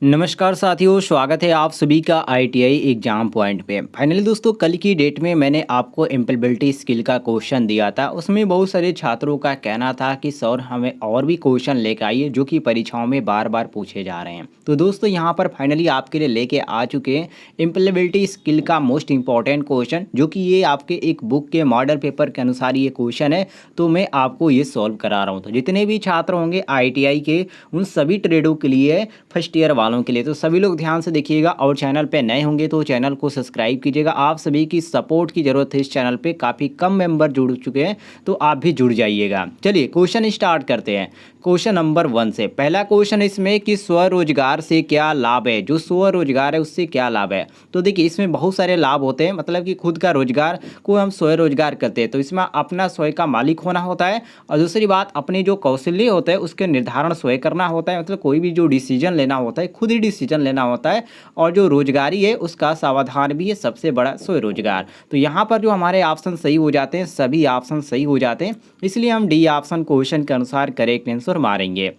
नमस्कार साथियों, स्वागत है आप सभी का आईटीआई एग्जाम पॉइंट पे। फाइनली दोस्तों, कल की डेट में मैंने आपको एम्प्लॉयबिलिटी स्किल का क्वेश्चन दिया था। उसमें बहुत सारे छात्रों का कहना था कि सर हमें और भी क्वेश्चन लेकर आइए जो कि परीक्षाओं में बार बार पूछे जा रहे हैं। तो दोस्तों यहाँ पर फाइनली आपके लिए लेके आ चुके हैं एम्प्लॉयबिलिटी स्किल का मोस्ट इंपॉर्टेंट क्वेश्चन, जो कि ये आपके एक बुक के मॉडल पेपर के अनुसार ये क्वेश्चन है। तो मैं आपको ये सॉल्व करा रहा हूँ। तो जितने भी छात्र होंगे आईटीआई के, उन सभी ट्रेडों के लिए, फर्स्ट ईयर वालों के लिए, तो सभी लोग ध्यान से देखिएगा। और चैनल पे नए होंगे तो चैनल को सब्सक्राइब कीजिएगा। आप सभी की सपोर्ट की ज़रूरत है। इस चैनल पे काफ़ी कम मेंबर जुड़ चुके हैं, तो आप भी जुड़ जाइएगा। चलिए क्वेश्चन स्टार्ट करते हैं। क्वेश्चन नंबर 1 से पहला क्वेश्चन इसमें कि स्वरोजगार से क्या लाभ है। जो स्वरोजगार है उससे क्या लाभ है। तो देखिए इसमें बहुत सारे लाभ होते हैं, मतलब कि खुद का रोजगार को हम स्वरोजगार करते हैं तो इसमें अपना स्वयं का मालिक होना होता है। और दूसरी बात, अपने जो कौशल्य होता है उसके निर्धारण स्वयं करना होता है, मतलब कोई भी जो डिसीजन लेना होता है खुद ही डिसीजन लेना होता है। और जो रोजगारी है उसका समाधान भी है सबसे बड़ा स्वरोजगार। तो यहाँ पर जो हमारे ऑप्शन सही हो जाते हैं, सभी ऑप्शन सही हो जाते हैं, इसलिए हम डी ऑप्शन क्वेश्चन के अनुसार करेक्ट आंसर मारेंगे।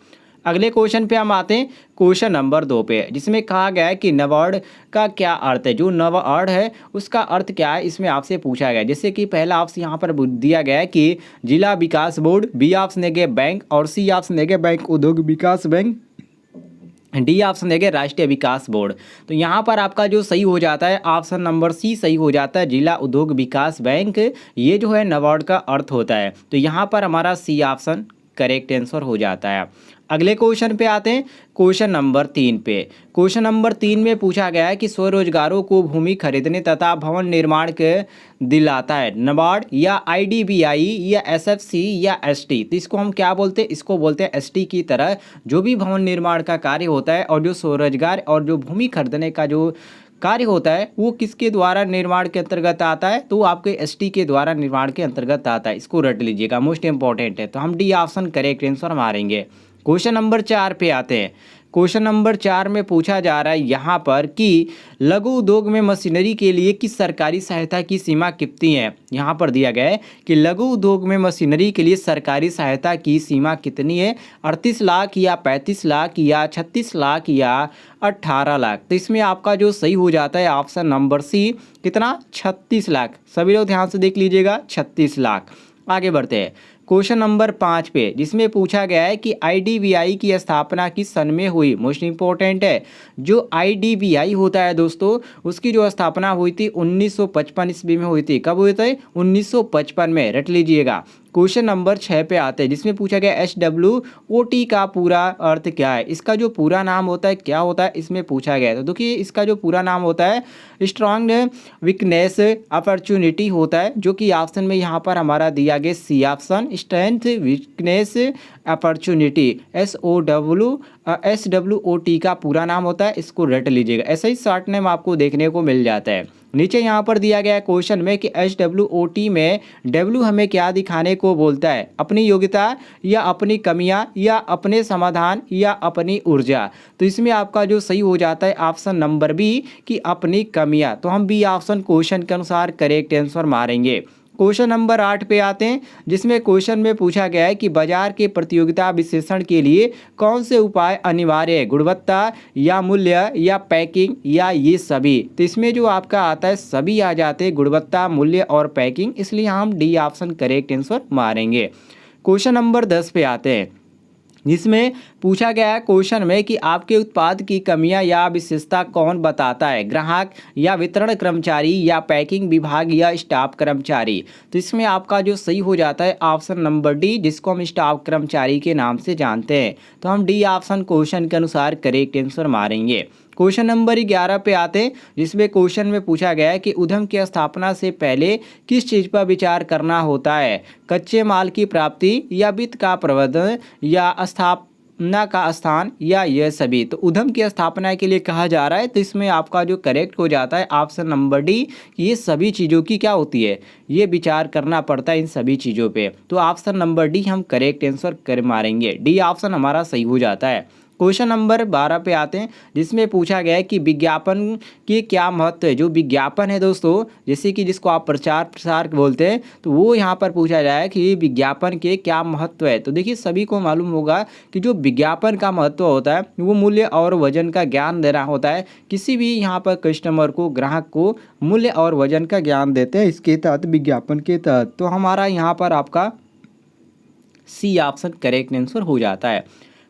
अगले क्वेश्चन पे हम आते हैं, क्वेश्चन नंबर 2 पे, जिसमें कहा गया है कि नबार्ड का क्या अर्थ है। जो नबार्ड है उसका अर्थ क्या है, इसमें आपसे पूछा गया है। जैसे कि पहला ऑप्शन यहाँ पर दिया गया है कि जिला विकास बोर्ड, बी ऑप्शन है बैंक, और सी ऑप्शन है बैंक उद्योग विकास बैंक, डी ऑप्शन देंगे राष्ट्रीय विकास बोर्ड। तो यहाँ पर आपका जो सही हो जाता है ऑप्शन नंबर सी सही हो जाता है, जिला उद्योग विकास बैंक। ये जो है नाबार्ड का अर्थ होता है। तो यहाँ पर हमारा सी ऑप्शन करेक्ट आंसर हो जाता है। अगले क्वेश्चन पे आते हैं, क्वेश्चन नंबर 3 पे। क्वेश्चन नंबर 3 में पूछा गया है कि स्वरोजगारों को भूमि खरीदने तथा भवन निर्माण के दिलाता है नाबार्ड या आईडीबीआई या एसएफसी या एसटी। तो इसको हम क्या बोलते हैं, इसको बोलते हैं एसटी की तरह। जो भी भवन निर्माण का कार्य होता है और जो स्वरोजगार और जो भूमि खरीदने का जो कार्य होता है वो किसके द्वारा निर्माण के अंतर्गत आता है, तो आपके एसटी के द्वारा निर्माण के अंतर्गत आता है। इसको रट लीजिएगा, मोस्ट इंपॉर्टेंट है। तो हम डी ऑप्शन करेक्ट आंसर मारेंगे। क्वेश्चन नंबर 4 पे आते हैं। क्वेश्चन नंबर 4 में पूछा जा रहा है यहाँ पर कि लघु उद्योग में मशीनरी के लिए किस सरकारी सहायता की सीमा कितनी है। यहाँ पर दिया गया है कि लघु उद्योग में मशीनरी के लिए सरकारी सहायता की सीमा कितनी है, 38 लाख या 35 लाख या 36 लाख या 18 लाख। तो इसमें आपका जो सही हो जाता है ऑप्शन नंबर सी, कितना, 36 लाख। सभी लोग ध्यान से देख लीजिएगा, 36 लाख। आगे बढ़ते हैं क्वेश्चन नंबर 5 पे, जिसमें पूछा गया है कि आईडीबीआई की स्थापना किस सन में हुई। मोस्ट इंपॉर्टेंट है। जो आईडीबीआई होता है दोस्तों, उसकी जो स्थापना हुई थी 1955 ईस्वी में हुई थी। कब हुई थी, 1955 में, रट लीजिएगा। क्वेश्चन नंबर 6 पे आते हैं, जिसमें पूछा गया SWOT का पूरा अर्थ क्या है। इसका जो पूरा नाम होता है क्या होता है, इसमें पूछा गया है। तो देखिए इसका जो पूरा नाम होता है स्ट्रांग वीकनेस अपॉर्चुनिटी होता है, जो कि ऑप्शन में यहाँ पर हमारा दिया गया C option, strength weakness opportunity, SWOT का पूरा नाम होता है। इसको रट लीजिएगा, ऐसा ही शॉर्ट नेम आपको देखने को मिल जाता है। नीचे यहाँ पर दिया गया है क्वेश्चन में कि SWOT में W हमें क्या दिखाने को बोलता है, अपनी योग्यता या अपनी कमियां या अपने समाधान या अपनी ऊर्जा। तो इसमें आपका जो सही हो जाता है ऑप्शन नंबर बी कि अपनी कमियां। तो हम बी ऑप्शन क्वेश्चन के अनुसार करेक्ट आंसर मारेंगे। क्वेश्चन नंबर 8 पे आते हैं, जिसमें क्वेश्चन में पूछा गया है कि बाजार के प्रतियोगिता विश्लेषण के लिए कौन से उपाय अनिवार्य है, गुणवत्ता या मूल्य या पैकिंग या ये सभी। तो इसमें जो आपका आता है सभी आ जाते हैं, गुणवत्ता, मूल्य और पैकिंग, इसलिए हम डी ऑप्शन करेक्ट आंसर मारेंगे। क्वेश्चन नंबर 10 पे आते हैं, जिसमें पूछा गया है क्वेश्चन में कि आपके उत्पाद की कमियां या विशेषता कौन बताता है, ग्राहक या वितरण कर्मचारी या पैकिंग विभाग या स्टाफ कर्मचारी। तो इसमें आपका जो सही हो जाता है ऑप्शन नंबर डी, जिसको हम स्टाफ कर्मचारी के नाम से जानते हैं। तो हम डी ऑप्शन क्वेश्चन के अनुसार करेक्ट आंसर मारेंगे। क्वेश्चन नंबर 11 पे आते हैं, जिसमें क्वेश्चन में पूछा गया है कि उद्यम की स्थापना से पहले किस चीज़ पर विचार करना होता है, कच्चे माल की प्राप्ति या वित्त का प्रबंधन या स्थापना का स्थान या यह सभी। तो उद्यम की स्थापना के लिए कहा जा रहा है, तो इसमें आपका जो करेक्ट हो जाता है ऑप्शन नंबर डी, ये सभी चीज़ों की क्या होती है, ये विचार करना पड़ता है इन सभी चीज़ों पे। तो ऑप्शन नंबर डी हम करेक्ट आंसर कर मारेंगे, डी ऑप्शन हमारा सही हो जाता है। क्वेश्चन नंबर 12 पे आते हैं, जिसमें पूछा गया है कि विज्ञापन के क्या महत्व है। जो विज्ञापन है दोस्तों, जैसे कि जिसको आप प्रचार प्रसार बोलते हैं, तो वो यहाँ पर पूछा जाए कि विज्ञापन के क्या महत्व है। तो देखिए सभी को मालूम होगा कि जो विज्ञापन का महत्व होता है वो मूल्य और वजन का ज्ञान देना होता है। किसी भी यहाँ पर कस्टमर को, ग्राहक को मूल्य और वजन का ज्ञान देते हैं इसके तहत, विज्ञापन के तहत। तो हमारा यहाँ पर आपका सी ऑप्शन करेक्ट आंसर हो जाता है।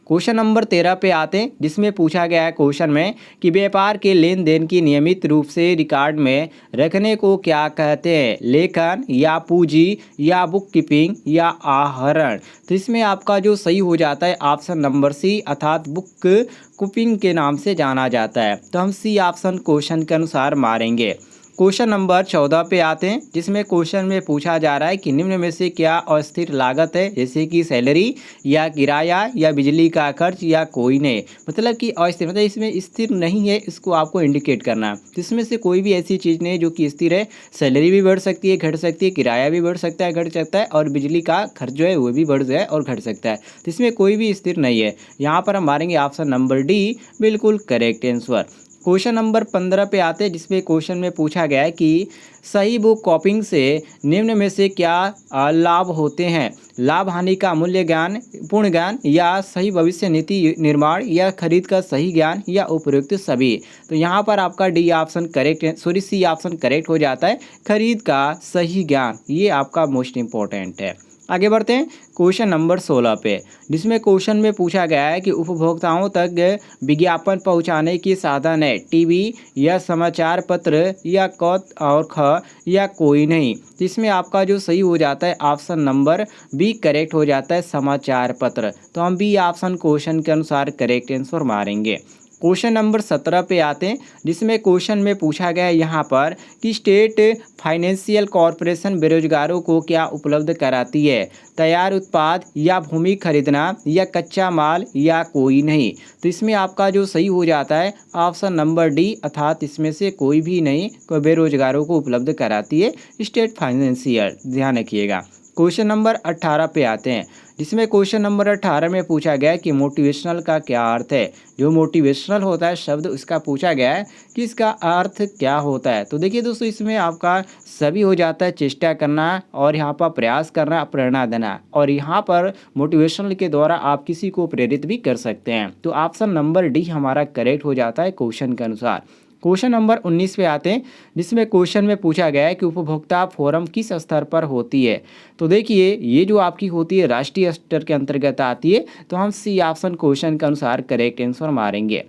क्वेश्चन नंबर 13 पे आते हैं, जिसमें पूछा गया है क्वेश्चन में कि व्यापार के लेन देन की नियमित रूप से रिकॉर्ड में रखने को क्या कहते हैं। लेखन या पूंजी या बुक कीपिंग या आहरण। तो इसमें आपका जो सही हो जाता है ऑप्शन नंबर सी, अर्थात बुक कीपिंग के नाम से जाना जाता है। तो हम सी ऑप्शन क्वेश्चन के अनुसार मारेंगे। क्वेश्चन नंबर 14 पे आते हैं, जिसमें क्वेश्चन में पूछा जा रहा है कि निम्न में से क्या अस्थिर लागत है, जैसे कि सैलरी या किराया या बिजली का खर्च या कोई नहीं। मतलब कि अस्थिर मतलब इसमें स्थिर नहीं है, इसको आपको इंडिकेट करना है। तो इसमें से कोई भी ऐसी चीज़ नहीं है जो कि स्थिर है। सैलरी भी बढ़ सकती है, घट सकती है, किराया भी बढ़ सकता है, घट सकता है, और बिजली का खर्च जो है वो भी बढ़ जाए और घट सकता है। तो इसमें कोई भी स्थिर नहीं है। यहाँ पर हम मारेंगे ऑप्शन नंबर डी, बिल्कुल करेक्ट आंसर। क्वेश्चन नंबर 15 पे आते हैं, जिसमें क्वेश्चन में पूछा गया है कि सही बुक कीपिंग से निम्न में से क्या लाभ होते हैं। लाभ हानि का मूल्य ज्ञान, पूर्ण ज्ञान, या सही भविष्य नीति निर्माण, या खरीद का सही ज्ञान, या उपयुक्त सभी। तो यहाँ पर आपका D option correct, sorry C option correct हो जाता है, खरीद का सही ज्ञान। ये आपका मोस्ट इम्पोर्टेंट है। आगे बढ़ते हैं क्वेश्चन नंबर 16 पे, जिसमें क्वेश्चन में पूछा गया है कि उपभोक्ताओं तक विज्ञापन पहुंचाने की साधन है टीवी या समाचार पत्र या क और ख या कोई नहीं। तो इसमें आपका जो सही हो जाता है ऑप्शन नंबर बी करेक्ट हो जाता है, समाचार पत्र। तो हम बी ऑप्शन क्वेश्चन के अनुसार करेक्ट आंसर मारेंगे। क्वेश्चन नंबर 17 पे आते हैं, जिसमें क्वेश्चन में पूछा गया है यहाँ पर कि स्टेट फाइनेंशियल कॉरपोरेशन बेरोजगारों को क्या उपलब्ध कराती है। तैयार उत्पाद या भूमि खरीदना या कच्चा माल या कोई नहीं। तो इसमें आपका जो सही हो जाता है ऑप्शन नंबर डी, अर्थात इसमें से कोई भी नहीं, को बेरोजगारों को उपलब्ध कराती है स्टेट फाइनेंशियल। ध्यान रखिएगा। क्वेश्चन नंबर 18 पे आते हैं, जिसमें क्वेश्चन नंबर 18 में पूछा गया है कि मोटिवेशनल का क्या अर्थ है। जो मोटिवेशनल होता है शब्द, उसका पूछा गया है कि इसका अर्थ क्या होता है। तो देखिए दोस्तों, इसमें आपका सभी हो जाता है चेष्टा करना और यहाँ पर प्रयास करना, प्रेरणा देना, और यहाँ पर मोटिवेशनल के द्वारा आप किसी को प्रेरित भी कर सकते हैं। तो ऑप्शन नंबर डी हमारा करेक्ट हो जाता है क्वेश्चन के अनुसार। क्वेश्चन नंबर 19 पे आते हैं, जिसमें क्वेश्चन में पूछा गया है कि उपभोक्ता फोरम किस स्तर पर होती है। तो देखिए ये जो आपकी होती है राष्ट्रीय स्तर के अंतर्गत आती है। तो हम सी ऑप्शन क्वेश्चन के अनुसार करेक्ट आंसर मारेंगे।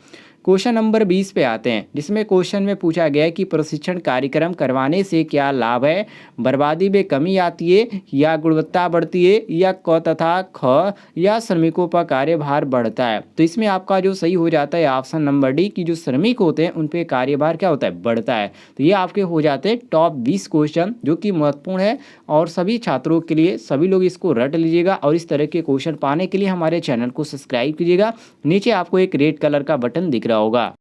क्वेश्चन नंबर 20 पे आते हैं, जिसमें क्वेश्चन में पूछा गया है कि प्रशिक्षण कार्यक्रम करवाने से क्या लाभ है। बर्बादी में कमी आती है, या गुणवत्ता बढ़ती है, या क तथा ख, या श्रमिकों पर कार्यभार बढ़ता है। तो इसमें आपका जो सही हो जाता है ऑप्शन नंबर डी, की जो श्रमिक होते हैं उन पे कार्यभार क्या होता है, बढ़ता है। तो ये आपके हो जाते हैं टॉप 20 क्वेश्चन, जो कि महत्वपूर्ण है और सभी छात्रों के लिए। सभी लोग इसको रट लीजिएगा और इस तरह के क्वेश्चन पाने के लिए हमारे चैनल को सब्सक्राइब कीजिएगा। नीचे आपको एक रेड कलर का बटन दिख रहा होगा।